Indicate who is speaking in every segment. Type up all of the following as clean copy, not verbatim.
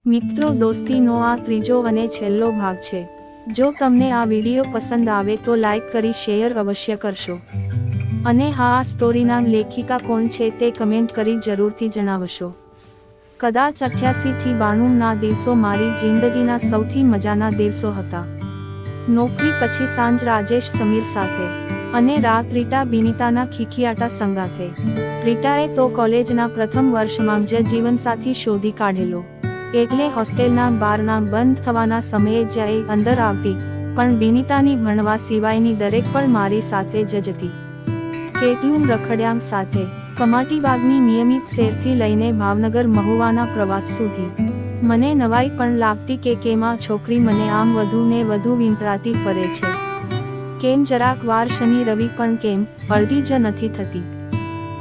Speaker 1: મિત્રો, દોસ્તીનો આ ત્રીજો અને છેલ્લો ભાગ છે। જો તમને આ વિડીયો પસંદ આવે તો લાઈક કરી શેર અવશ્ય કરશો અને હા, આ સ્ટોરીના લેખિકા કોણ છે તે કમેન્ટ કરી જરૂરથી જણાવશો। કદાચ 88 થી 92 ના દિવસો મારી જિંદગીના સૌથી મજાના દિવસો હતા। નોકરી પછી સાંજ રાજેશ સમીર સાથે અને રાત રીટા બિનીતાના ખીખિયાટા સંગાથે। રીટાએ તો કોલેજના પ્રથમ વર્ષમાં જ જીવનસાથી શોધી કાઢેલો, એટલે હોસ્ટેલના બારણાં બંધ થવાના સમયે જ એ અંદર આવતી, પણ બિનીતાની ભણવા સિવાયની દરેક પળ મારી સાથે જ જતી। કેટલું રખડ્યાંગ સાથે, કમાટીબાગની નિયમિત સેરથી લઈને ભાવનગર મહુવાના પ્રવાસ સુધી। મને નવાઈ પણ લાગતી કે કેમ આ છોકરી મને આમ વધુ ને વધુ વીંટળાતી ફરે છે, કેમ જરાક વાર શનિ રવિ પણ કેમ અડધી જ નથી થતી।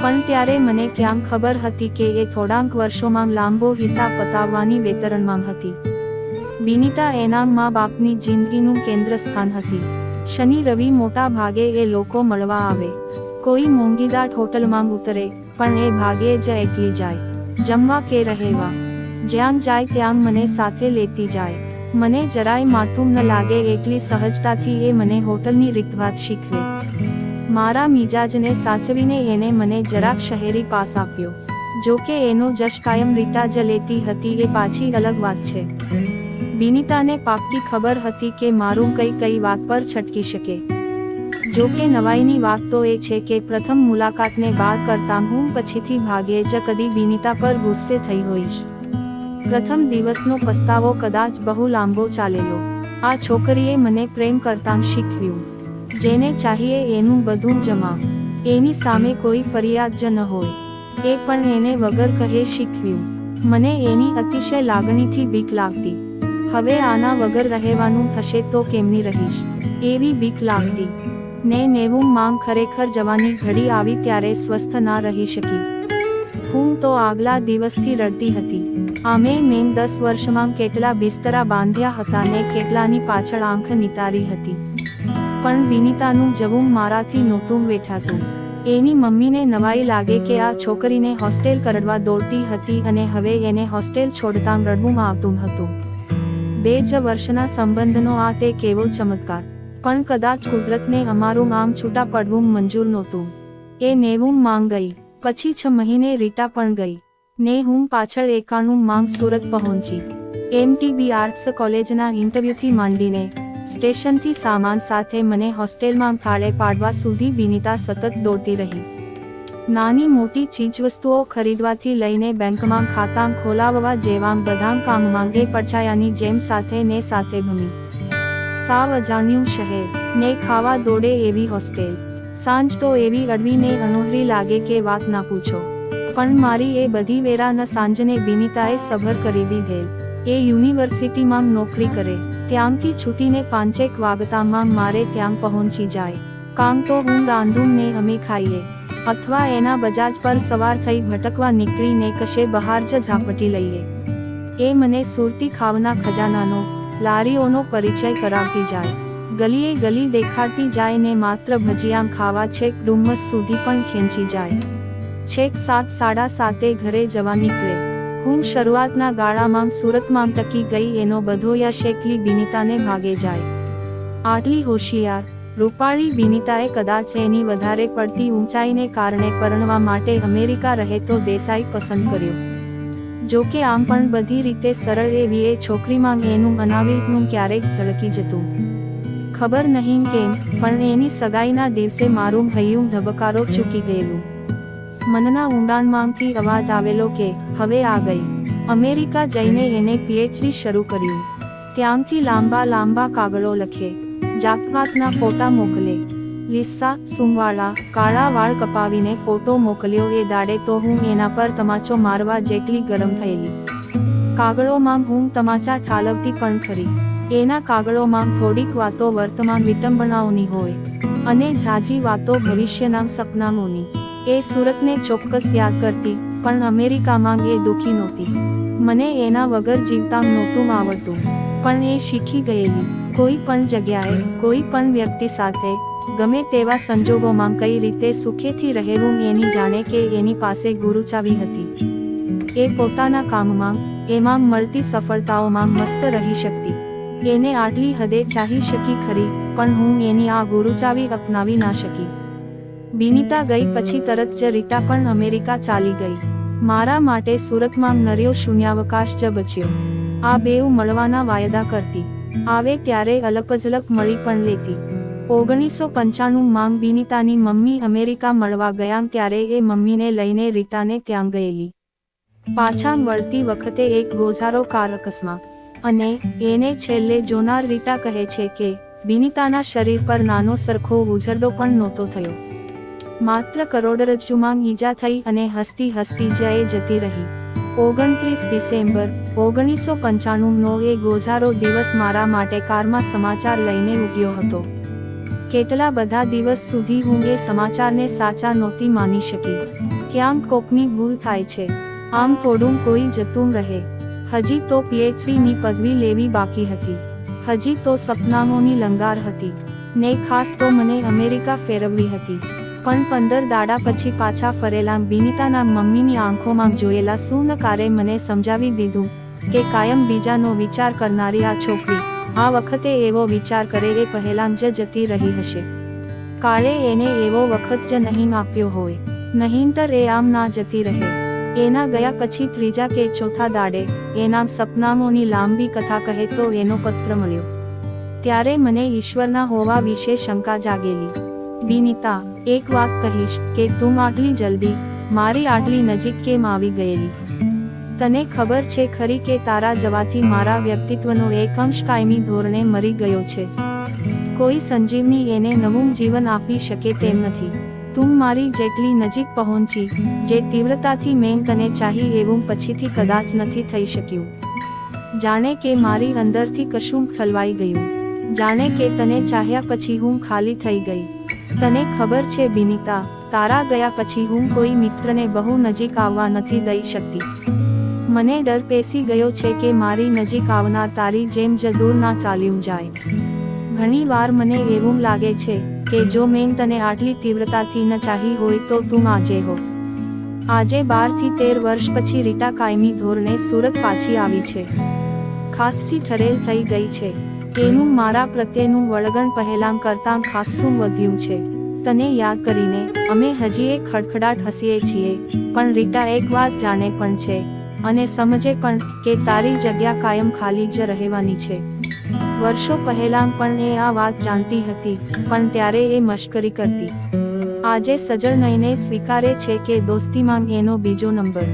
Speaker 1: પણ ત્યારે મને ક્યાં ખબર હતી કે એ થોડાંક વર્ષોમાં લાંબો હિસાબ પતાવવાની વેતરણમાં હતી। બિનીતા એના મા બાપની જિંદગીનું કેન્દ્ર સ્થાન હતી। શનિ રવિ મોટા ભાગે એ લોકો મળવા આવે, કોઈ મોંઘીદાટ હોટલમાં ઉતરે, પણ એ ભાગે જ એકલી જાય, જમવા કે રહેવા। જ્યાં જાય ત્યાં મને સાથે લેતી જાય। મને જરાય માઠું ન લાગે એટલી સહજતાથી એ મને હોટલની રીતભાત શીખવે। મારા મિજાજને સાચવીને એને મને જરાક શહેરી પાસ આપ્યો। જો કે એનો જશ કાયમ રીટા જ લેતી હતી એ પાછી અલગ વાત છે। બિનીતાને પાક્કી ખબર હતી કે મારું કઈ વાત પર છટકી શકે। જો કે નવાઈની વાત તો એ છે કે પ્રથમ મુલાકાતને બાદ કરતાં હું પછીથી ભાગ્યે જ કદી બિનીતા પર ગુસ્સે થઈ હોઈશ। પ્રથમ દિવસનો પસ્તાવો કદાચ બહુ લાંબો ચાલેલો। આ છોકરીએ મને પ્રેમ કરતાં શીખવ્યું, જેને ચાહીએ એનું બધું જમા, એની સામે કોઈ ફરિયાદ જ ન હોય, એ પણ એને વગર કહે શીખવ્યું। મને એની અતિશય લાગણીથી બીક લાગતી, હવે આના વગર રહેવાનું થશે તો કેમની રહીશ, એવી બીક લાગતી ને 90 માં ખરેખર જવાની ઘડી આવી ત્યારે સ્વસ્થ ના રહી શકી। હું તો આગલા દિવસથી રડતી હતી। આમે મેં 10 વર્ષમાં કેટલા બિસ્તરા બાંધ્યા હતા ને કેટલાની પાછળ આંખ નિતારી હતી, પણ બિનીતાનું જવું મારાથી નહોતું વેઠાતું। એની મમ્મીને નવાઈ લાગે કે આ છોકરીને હોસ્ટેલ કરડવા દોડતી હતી અને હવે એને હોસ્ટેલ છોડતાં રડવું આવતું હતું। 2 જ વર્ષના સંબંધનો આ તે કેવો ચમત્કાર! પણ કદાચ કુદરતને અમારું આમ છૂટા પડવું મંજૂર નહોતું। એ 90 માં ગઈ, પછી 6 મહિને રીટા પણ ગઈ, ને હું પાછળ 91 માં સુરત પહોંચી। MTB આર્ટ્સ કોલેજના ઇન્ટરવ્યૂથી માંડીને સ્ટેશનથી સામાન સાથે મને હોસ્ટેલમાં થાળે પાડવા સુધી બિનીતા સતત દોડતી રહી। નાની મોટી ચીજવસ્તુઓ ખરીદવાથી લઈને બેંકમાં ખાતાં ખોલાવવા જેવાં બધાં કામમાં એ પડછાયાની જેમ સાથે ને સાથે ભમી। સાવ અજાણ્યું શહેર, ને ખાવા દોડે એવી હોસ્ટેલ। સાંજ તો એવી અડવી ને અનોહરી લાગે કે વાત ના પૂછો, પણ મારી એ બધી વેરા ન સાંજને બિનીતાએ સભર કરી દીધેલ। એ યુનિવર્સિટીમાં નોકરી કરે, ત્યાંથી છૂટીને 5 વાગતામાં મારે ત્યાં પહોંચી જાય। કાં તો હું રાંધું ને અમે ખાઈએ, અથવા એના બજાજ પર સવાર થઈ ભટકવા નીકળીને કશે બહાર જ ઝાપટી લઈએ। એ મને સુરતી ખાવના ખજાનાનો, લારીઓનો પરિચય કરાવતી જાય, ગલીએ ગલી દેખાડતી જાય ને માત્ર ભજીયા ખાવા છેક ડુમ્મસ સુધી પણ ખેંચી જાય। છેક 7 સાડા 7 ઘરે જવા નીકળે। હું શરૂઆતના ગાળામાં સુરતમાં ટકી ગઈ, એનો બધો યશ એકલી બિનીતાને ભાગે જાય। આટલી હોશિયાર, રૂપાળી બિનીતાએ કદાચ એની વધારે પડતી ઊંચાઈને કારણે પરણવા માટે અમેરિકા રહેતો દેસાઈ પસંદ કર્યો। જો કે આમ પણ બધી રીતે સરળ એવી એ છોકરીમાં એનું અનાવિલનું ક્યારેક ઝળકી જતું। ખબર નહીં કેમ, પણ એની સગાઈના દિવસે મારું હૈયું ધબકારો ચૂકી ગયેલું। મનના ઊંડાણમાંથી અવાજ આવેલો કે હવે આ ગઈ। અમેરિકા જઈને એને PhD શરૂ કર્યું। ત્યાંથી લાંબા લાંબા કાગળો લખે, જાતભાતના ફોટા મોકલે। લીસા, સુંવાળા, કાળા વાળ કપાવીને ફોટો મોકલ્યો એ દાડે તો હું એના પર તમાચો મારવા જેટલી ગરમ થયેલી। કાગળોમાં હું તમાચા ઠાલવતી પણ ખરી। એના કાગળોમાં થોડીક વાતો વર્તમાન વિટંબણાઓની હોય, અને ઝાઝી વાતો ભવિષ્યના સપનાઓની। એ સુરતને ચોક્કસ યાદ કરતી, પણ અમેરિકામાં એ દુખી નહોતી। મને એના વગર જીવતા નહોતું આવડતું, પણ એ શીખી ગયેલી। કોઈ પણ જગ્યાએ, કોઈ પણ વ્યક્તિ સાથે, ગમે તેવા સંજોગોમાં કઈ રીતે સુખેથી રહેવું એની જાણે કે એની પાસે ગુરુચાવી હતી। એ પોતાના કામમાં, એમાં મળતી સફળતાઓમાં મસ્ત રહી શકતી. એને આટલી હદે ચાહી શકી ખરી, પણ હું એની આ ગુરુચાવી અપનાવી ના શકી. બિનીતા ગઈ પછી તરત જ રીટા પણ અમેરિકા ચાલી ગઈ. મારા માટે સુરતમાં નર્યો શૂન્યાવકાશ જ બચ્યો. આ બેઉ મળવાના વાયદા કરતી, આવે ત્યારે અલપજલપ મળી પણ લેતી. 1995 માં બિનીતાની મમ્મી અમેરિકા મળવા ગયા ત્યારે એ મમ્મીને લઈને રીટાને ત્યાં ગયેલી. પાછા વળતી વખતે એક ગોઝારો કાર અકસ્માત, અને એને છેલ્લે જોનાર રીટા કહે છે કે બિનીતાના શરીર પર નાનો સરખો ઉઝરડો પણ નહોતો થયો. માત્ર કરોડરજ્જુમાં ઈજા થઈ અને હસતી હસતી જ એ જતી રહી. 29 ડિસેમ્બર 1995 નો એ ગોઝારો દિવસ મારા માટે કારમાં સમાચાર લઈને ઉગ્યો હતો. કેટલા બધા દિવસ સુધી હું એ સમાચારને સાચા નહોતી માની શકી. ક્યાંક કોકની ભૂલ થાય છે, આમ થોડું કોઈ જતું રહે. હજી તો PhD ની પદવી લેવી બાકી હતી. હજી તો સપનાઓની લંગાર હતી, ને ખાસ તો મને અમેરિકા ફેરવવી હતી. પણ 15 દાડા પછી પાછા ફરેલા બિનીતાના મમ્મીની આંખોમાં જોયેલા સુનકારે મને સમજાવી દીધું કે કાયમ બીજાનો વિચાર કરનારી આ છોકરી આ વખતે એવો વિચાર કરે એ પહેલાં જ જતી રહી હશે. કાળે એને એવો વખત જ નહીં આપ્યો હોય, નહીંતર એ આમ ના જતી રહે. એના ગયા પછી ત્રીજા કે ચોથા દાડે એના સપનાઓની લાંબી કથા કહે તો એનો પત્ર મળ્યો. ત્યારે મને ઈશ્વરના હોવા વિશે શંકા જાગેલી. બિનીતા, એક વાત કહીશ કે તું આટલી જલ્દી મારી આટલી નજીક કેમ આવી ગયેલી? તને ખબર છે ખરી કે તારા જવાથી મારા વ્યક્તિત્વનો એક અંશ કાયમી ધોરણે મરી ગયો છે. કોઈ સંજીવની એને નવું જીવન આપી શકે તેમ નથી. તું મારી જેટલી નજીક પહોંચી, જે તીવ્રતાથી મેં તને ચાહી એવું પછીથી કદાચ નથી થઈ શક્યું. જાણે કે મારી અંદરથી કશું ઠલવાઈ ગયું. જાણે કે તને ચાહ્યા પછી હું ખાલી થઈ ગઈ. તને ખબર છે બિનીતા, તારા ગયા પછી હું કોઈ મિત્રને બહુ નજીક આવવા નથી દઈ શકતી. મને ડર પેસી ગયો છે કે મારી નજીક આવનાર તારી જેમ જ દૂર ના ચાલ્યું જાય. ઘણી વાર મને એવું લાગે છે કે જો મેં તને આટલી તીવ્રતાથી ન ચાહી હોય તો તું આજે હો. આજે 12 થી 13 વર્ષ પછી રીટા કાયમી ધોરણે સુરત પાછી આવી છે. ખાસ્સી ઠરેલ થઈ ગઈ છે. એનું મારા પ્રત્યેનું વળગણ પહેલાં કરતાં ખાસ્સું વધ્યું છે. તને યાદ કરીને અમે હજી એક ખડખડાટ હસીએ છીએ, પણ રીટા એક વાત જાણે પણ છે અને સમજે પણ કે તારી જગ્યા કાયમ ખાલી જ રહેવાની છે. વર્ષો પહેલાં પણ એ આ વાત જાણતી હતી, પણ ત્યારે એ મશ્કરી કરતી. આજે સજળનયને સ્વીકારે છે કે દોસ્તીમાં એનો બીજો નંબર.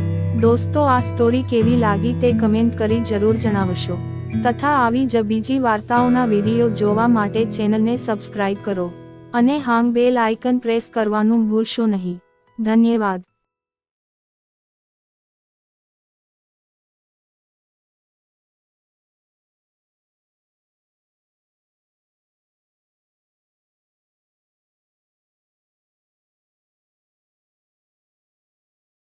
Speaker 1: દોસ્તો, આ સ્ટોરી કેવી લાગી તે કમેન્ટ કરી જરૂર જણાવશો. તથા આવી જ બીજી વાર્તાઓના વિડીયો જોવા માટે ચેનલને સબસ્ક્રાઇબ કરો અને હાંગ બેલ આઇકન પ્રેસ કરવાનું ભૂલશો નહીં. ધન્યવાદ.